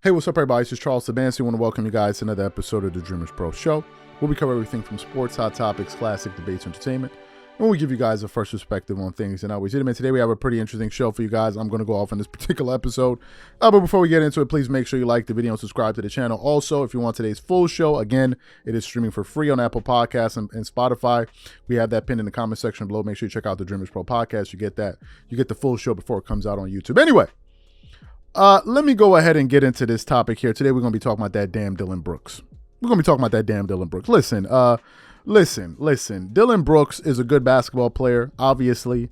Hey, what's up, everybody? This is Charles Sabansi. I want to welcome you guys to another episode of the Dreamers Pro Show, where we cover everything from sports, hot topics, classic debates, entertainment, and we give you guys a first perspective on things. And always, today we have a pretty interesting show for you guys. I'm going to go off on this particular episode. But before we get into it, please make sure you like the video and subscribe to the channel. Also, if you want today's full show, again, it is streaming for free on Apple Podcasts and Spotify. We have that pinned in the comment section below. Make sure you check out the Dreamers Pro Podcast. You get that. You get the full show before it comes out on YouTube. Anyway. Let me go ahead and get into this topic here. Today, we're going to be talking about that damn Dillon Brooks. Listen. Dillon Brooks is a good basketball player, obviously,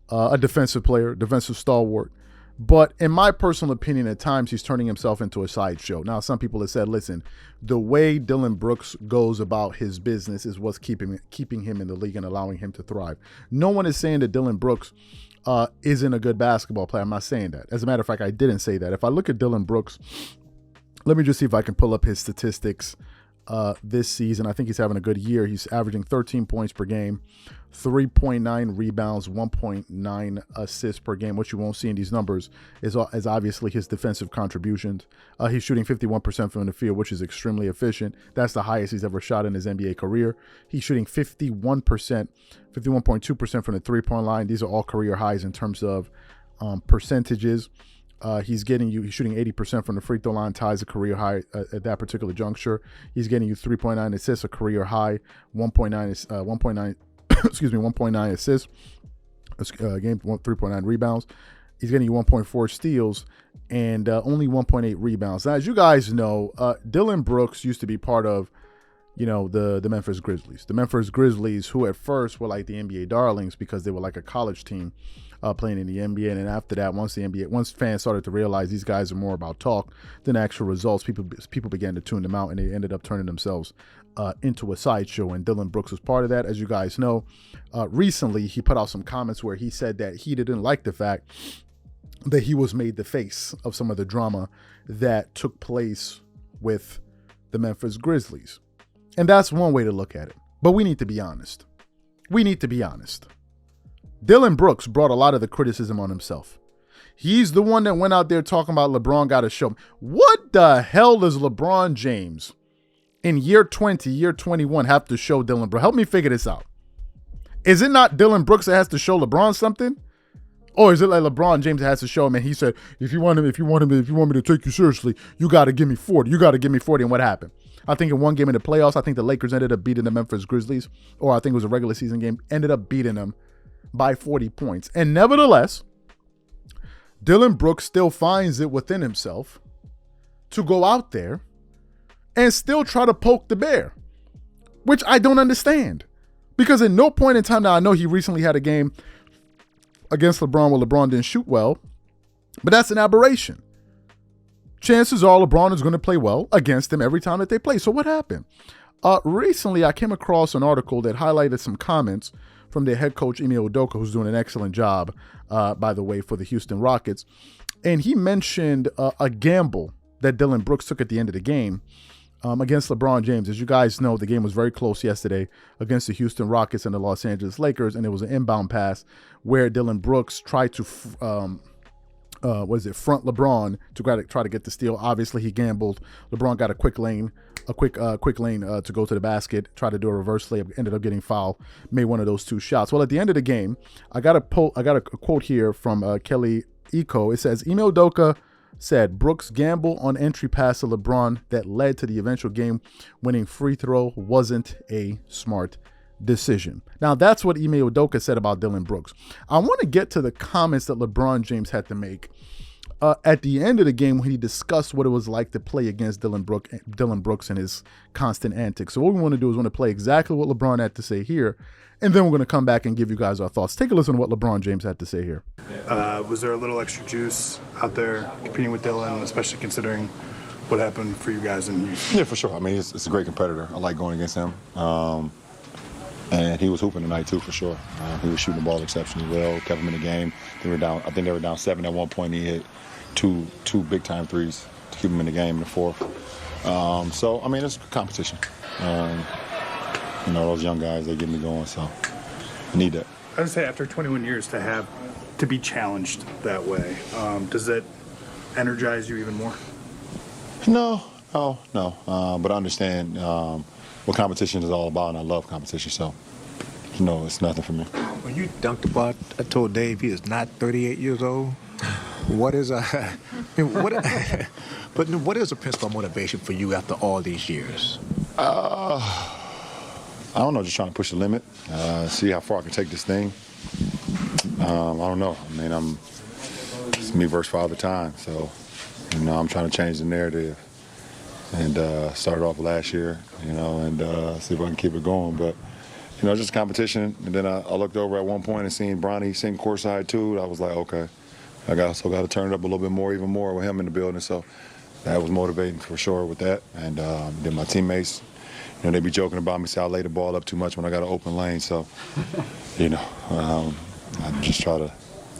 a defensive player, defensive stalwart. But in my personal opinion, at times, he's turning himself into a sideshow. Now, some people have said, listen, the way Dillon Brooks goes about his business is what's keeping him in the league and allowing him to thrive. No one is saying that Dillon Brooks isn't a good basketball player. I'm not saying that. As a matter of fact, I didn't say that. If I look at Dillon Brooks, let me just see if I can pull up his statistics this season. I think he's having a good year. He's averaging 13 points per game, 3.9 rebounds, 1.9 assists per game. What you won't see in these numbers is obviously his defensive contributions. He's shooting 51% from the field, which is extremely efficient. That's the highest he's ever shot in his NBA career. He's shooting 51.2% from the three-point line. These are all career highs in terms of percentages. He's shooting 80% from the free throw line, ties a career high at that particular juncture. He's getting you 3.9 assists, a career high, 1.9 assists, game 3.9 rebounds. He's getting you 1.4 steals and only 1.8 rebounds. Now, as you guys know, Dillon Brooks used to be part of, the Memphis Grizzlies. The Memphis Grizzlies, who at first were like the NBA darlings because they were like a college team playing in the NBA. And then after that, once fans started to realize these guys are more about talk than actual results, people began to tune them out, and they ended up turning themselves into a sideshow. And Dillon Brooks was part of that. As you guys know, recently he put out some comments where he said that he didn't like the fact that he was made the face of some of the drama that took place with the Memphis Grizzlies. And that's one way to look at it. But we need to be honest. Dillon Brooks brought a lot of the criticism on himself. He's the one that went out there talking about LeBron got to show him. What the hell does LeBron James in year 20, year 21 have to show Dillon Brooks? Help me figure this out. Is it not Dillon Brooks that has to show LeBron something? Or is it like LeBron James that has to show him, and he said, if you want me to take you seriously, you got to give me 40. And what happened? I think in one game in the playoffs, I think the Lakers ended up beating the Memphis Grizzlies, or I think it was a regular season game, ended up beating them by 40 points. And nevertheless, Dillon Brooks still finds it within himself to go out there and still try to poke the bear, which I don't understand. Because at no point in time, now I know he recently had a game against LeBron where LeBron didn't shoot well, but that's an aberration. Chances are LeBron is going to play well against him every time that they play. So what happened? Recently, I came across an article that highlighted some comments from their head coach, Ime Judoka, who's doing an excellent job, by the way, for the Houston Rockets. And he mentioned a gamble that Dillon Brooks took at the end of the game against LeBron James. As you guys know, the game was very close yesterday against the Houston Rockets and the Los Angeles Lakers, and it was an inbound pass where Dillon Brooks tried to front LeBron to try to get the steal. Obviously, he gambled. LeBron got a quick lane to go to the basket, tried to do a reverse layup, ended up getting fouled, made one of those two shots. Well, at the end of the game, I got a quote here from Kelly Eco. It says, Ime Judoka said Brooks' gamble on entry pass to LeBron that led to the eventual game-winning free throw wasn't a smart decision. Now, that's what Ime Judoka said about Dillon Brooks. I want to get to the comments that LeBron James had to make at the end of the game when he discussed what it was like to play against Dillon Brooks and his constant antics. So what we want to do is want to play exactly what LeBron had to say here, and then we're going to come back and give you guys our thoughts. Take a listen to what LeBron James had to say here. Was there a little extra juice out there competing with Dillon, especially considering what happened for you guys in Houston? Yeah, for sure. I mean, it's a great competitor. I like going against him. And he was hooping tonight, too, for sure. He was shooting the ball exceptionally well, kept him in the game. I think they were down 7 at one point. He hit two big-time threes to keep him in the game in the fourth. So, I mean, it's competition. Those young guys, they get me going, so I need that. I would say after 21 years to be challenged that way, does that energize you even more? No. But I understand what competition is all about, and I love competition. So, no, it's nothing for me. When you dunked about, I told Dave he is not 38 years old. What is but what is a principal motivation for you after all these years? I don't know, just trying to push the limit, see how far I can take this thing. I don't know. I mean, it's me versus Father Time, so I'm trying to change the narrative. And started off last year, and see if I can keep it going. But just competition. And then I looked over at one point and seen Bronny sing courtside too. I was like, okay, I still got to turn it up a little bit more, even more with him in the building. So that was motivating for sure with that. And then my teammates, they be joking about me, say I lay the ball up too much when I got an open lane. So, I just try to,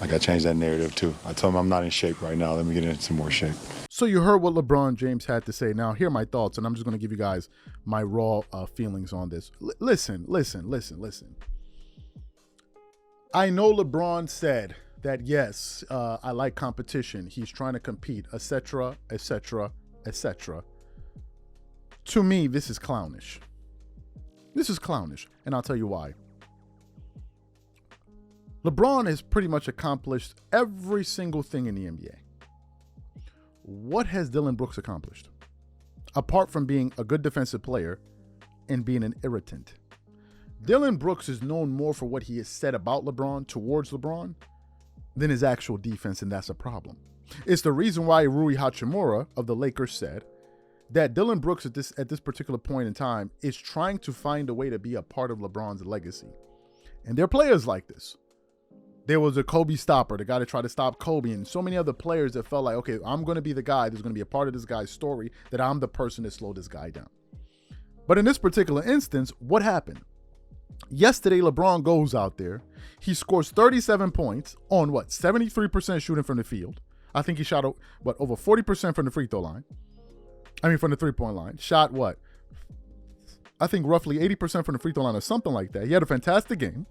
I got to change that narrative too. I told him I'm not in shape right now. Let me get into some more shape. So you heard what LeBron James had to say. Now, here are my thoughts, and I'm just going to give you guys my raw feelings on this. Listen. I know LeBron said that, yes, I like competition. He's trying to compete, etc., etc., etc. To me, this is clownish. This is clownish, and I'll tell you why. LeBron has pretty much accomplished every single thing in the NBA. What has Dillon Brooks accomplished? Apart from being a good defensive player and being an irritant. Dillon Brooks is known more for what he has said about LeBron, towards LeBron, than his actual defense, and that's a problem. It's the reason why Rui Hachimura of the Lakers said that Dillon Brooks at this particular point in time is trying to find a way to be a part of LeBron's legacy. And there are players like this. There was a Kobe stopper, the guy that tried to stop Kobe, and so many other players that felt like, okay, I'm going to be the guy that's going to be a part of this guy's story, that I'm the person that slowed this guy down. But in this particular instance, what happened? Yesterday, LeBron goes out there. He scores 37 points on 73% shooting from the field. I think he shot, over 40% from the free throw line. From the three-point line. Shot I think roughly 80% from the free throw line or something like that. He had a fantastic game.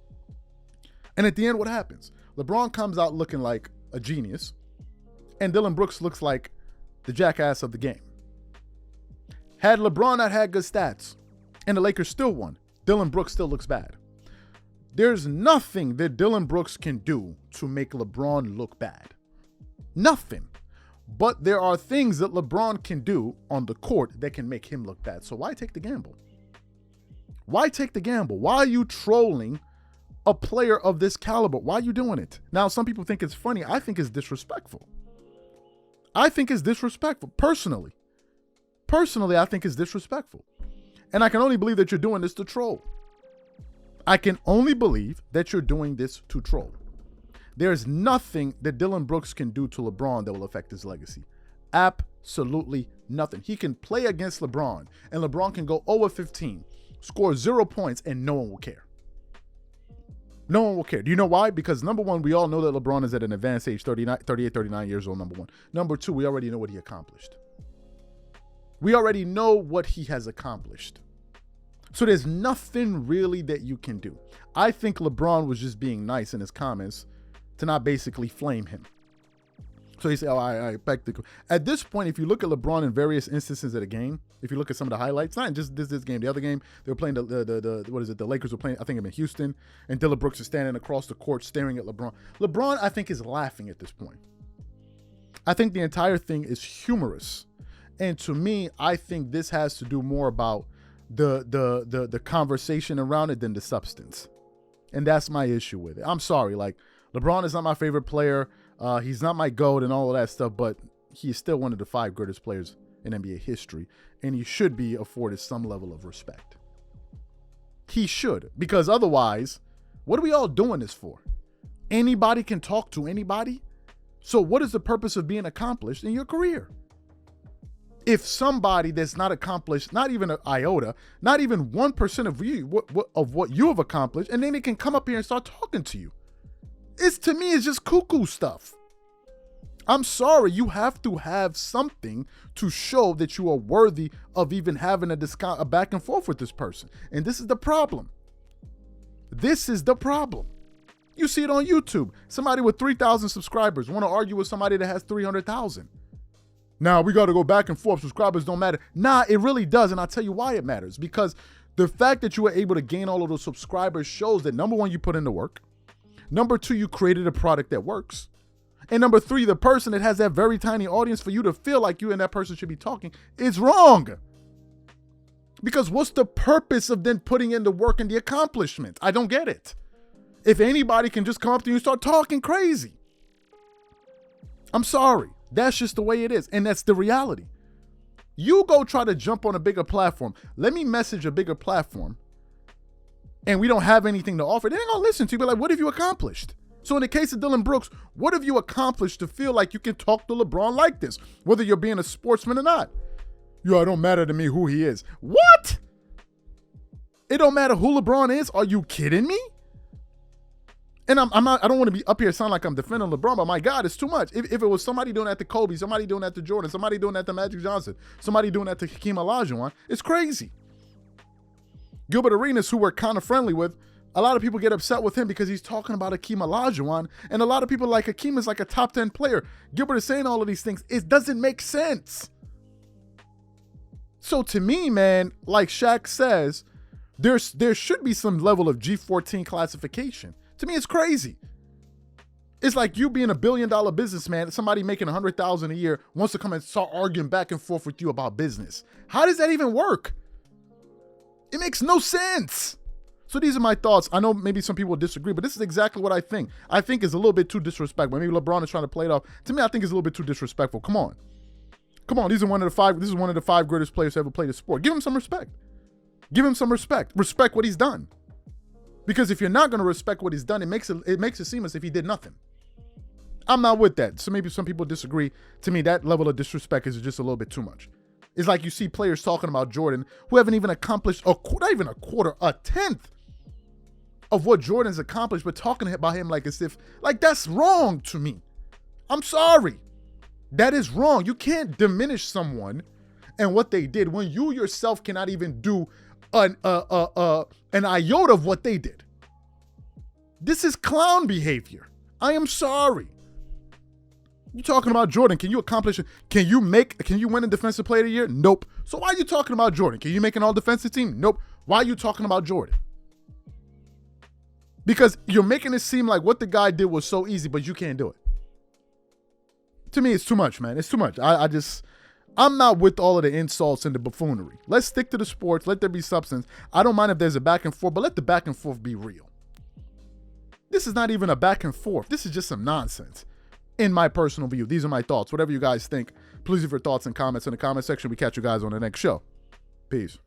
And at the end, what happens? LeBron comes out looking like a genius, and Dillon Brooks looks like the jackass of the game. Had LeBron not had good stats, and the Lakers still won, Dillon Brooks still looks bad. There's nothing that Dillon Brooks can do to make LeBron look bad. Nothing. But there are things that LeBron can do on the court that can make him look bad. So why take the gamble? Why take the gamble? Why are you trolling a player of this caliber? Why are you doing it? Now, some people think it's funny. I think it's disrespectful. Personally, I think it's disrespectful. And I can only believe that you're doing this to troll. There's nothing that Dillon Brooks can do to LeBron that will affect his legacy. Absolutely nothing. He can play against LeBron, and LeBron can go 0-15, score 0 points, and no one will care. No one will care. Do you know why? Because number one, we all know that LeBron is at an advanced age, 39 years old, number one. Number two, we already know what he accomplished. We already know what he has accomplished. So there's nothing really that you can do. I think LeBron was just being nice in his comments to not basically flame him. So he said, I back the. At this point, if you look at LeBron in various instances of the game, if you look at some of the highlights, not just this game, the other game, they were playing the Lakers were playing, I think in Houston, and Dillon Brooks is standing across the court staring at LeBron. LeBron, I think, is laughing at this point. I think the entire thing is humorous. And to me, I think this has to do more about the conversation around it than the substance. And that's my issue with it. I'm sorry, LeBron is not my favorite player. He's not my GOAT and all of that stuff, but he's still one of the 5 greatest players in NBA history, and he should be afforded some level of respect. He should, because otherwise, what are we all doing this for? Anybody can talk to anybody. So what is the purpose of being accomplished in your career? If somebody that's not accomplished, not even an iota, not even 1% of you, of what you have accomplished, and then they can come up here and start talking to you. To me, it's just cuckoo stuff. I'm sorry, you have to have something to show that you are worthy of even having a back and forth with this person. And this is the problem. You see it on YouTube. Somebody with 3,000 subscribers want to argue with somebody that has 300,000. Now we got to go back and forth. Subscribers don't matter. Nah, it really does. And I'll tell you why it matters. Because the fact that you were able to gain all of those subscribers shows that, number one, you put in the work. Number two, you created a product that works. And number three, the person that has that very tiny audience, for you to feel like you and that person should be talking is wrong. Because what's the purpose of then putting in the work and the accomplishment? I don't get it. If anybody can just come up to you and start talking crazy. I'm sorry. That's just the way it is. And that's the reality. You go try to jump on a bigger platform. Let me message a bigger platform. And we don't have anything to offer. They ain't gonna listen to you. But like, what have you accomplished? So in the case of Dillon Brooks, what have you accomplished to feel like you can talk to LeBron like this? Whether you're being a sportsman or not. Yo, it don't matter to me who he is. What? It don't matter who LeBron is? Are you kidding me? And I don't want to be up here sound like I'm defending LeBron, but my God, it's too much. If it was somebody doing that to Kobe, somebody doing that to Jordan, somebody doing that to Magic Johnson, somebody doing that to Hakeem Olajuwon, it's crazy. Gilbert Arenas, who we're kind of friendly with, a lot of people get upset with him because he's talking about Hakeem Olajuwon, and a lot of people like Hakeem is like a top 10 player. Gilbert is saying all of these things. It doesn't make sense. So to me, man, like Shaq says, there should be some level of G14 classification. To me, it's crazy. It's like you being $1 billion businessman, somebody making $100,000 a year wants to come and start arguing back and forth with you about business. How does that even work? It makes no sense. So these are my thoughts. I know maybe some people disagree, but this is exactly what I think. I think it's a little bit too disrespectful. Maybe LeBron is trying to play it off. To me, I think it's a little bit too disrespectful. Come on. These are one of the five. This is one of the 5 greatest players to ever play the sport. Give him some respect. Give him some respect. Respect what he's done. Because if you're not going to respect what he's done, it makes it seem as if he did nothing. I'm not with that. So maybe some people disagree. To me, that level of disrespect is just a little bit too much. It's like you see players talking about Jordan who haven't even accomplished not even a quarter, a tenth of what Jordan's accomplished, but talking about him like as if, like, that's wrong to me. I'm sorry. That is wrong. You can't diminish someone and what they did when you yourself cannot even do an iota of what they did. This is clown behavior. I am sorry. You talking about Jordan? Can you accomplish it? Can you win a defensive player of the year? Nope. So why are you talking about Jordan? Can you make an all defensive team? Nope. Why are you talking about Jordan? Because you're making it seem like what the guy did was so easy, but you can't do it. To me, it's too much, man. It's too much. I'm not with all of the insults and the buffoonery. Let's stick to the sports. Let there be substance. I don't mind if there's a back and forth, but let the back and forth be real. This is not even a back and forth. This is just some nonsense, in my personal view. These are my thoughts. Whatever you guys think, please leave your thoughts and comments in the comment section. We catch you guys on the next show. Peace.